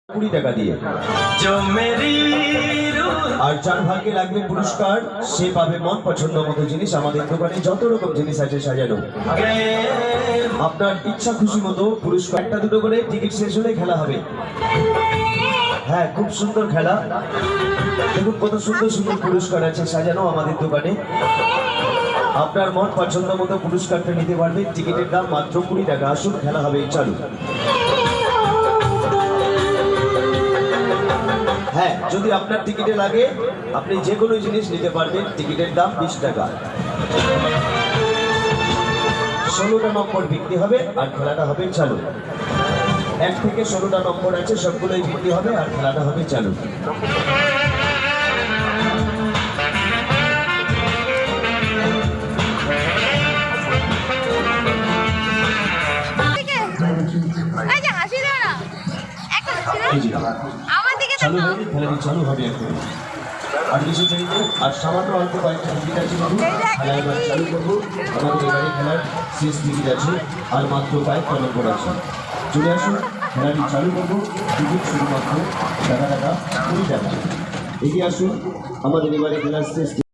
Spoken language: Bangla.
20 টাকা দিয়ে আর 4 ভাগ্যে লাগবে পুরস্কার। সে পাবে মন পছন্দ মতো জিনিস। আমাদের দোকানে যত রকম জিনিস আছে সাজানো, আপনার ইচ্ছা খুশি মতো পুরস্কার। একটা দুটো করে টিকিট শেষ হলে খেলা হবে। হ্যাঁ, খুব সুন্দর খেলা। দেখুন কত সুন্দর সুন্দর পুরস্কার আছে সাজানো আমাদের দোকানে। আপনার মন পছন্দ মতো পুরস্কারটা নিতে পারবেন। টিকিটের দাম মাত্র 20 টাকা। আসুন, খেলা হবে চালু। হ্যাঁ, যদি আপনার টিকিটে লাগে আপনি যে কোনো জিনিস নিতে পারবেন। টিকিটের দাম 20 টাকা। 16টা নম্বর বিক্রি হবে আর খেলাটা হবে চালু। 1 থেকে 16টা নম্বর আছে, সবগুলোই বিক্রি হবে আর খেলাটা হবে চালু। চালু হবে, খেলাটি চালু হবে এখন। আর কিছু চাইবে আর সামান্য অল্প কয়েকটা টিকিট আছে। খেলা এবার চালু করবো। আমাদের এবারে খেলার শেষ টিকিট আছে আর মাত্র কয়েকটা নম্বর আছে। চলে আসুন, খেলাটি চালু করবো। টিকিট শুধুমাত্র টাকা 20 টাকা। এগিয়ে আসুন, আমাদের এবারে খেলার শেষ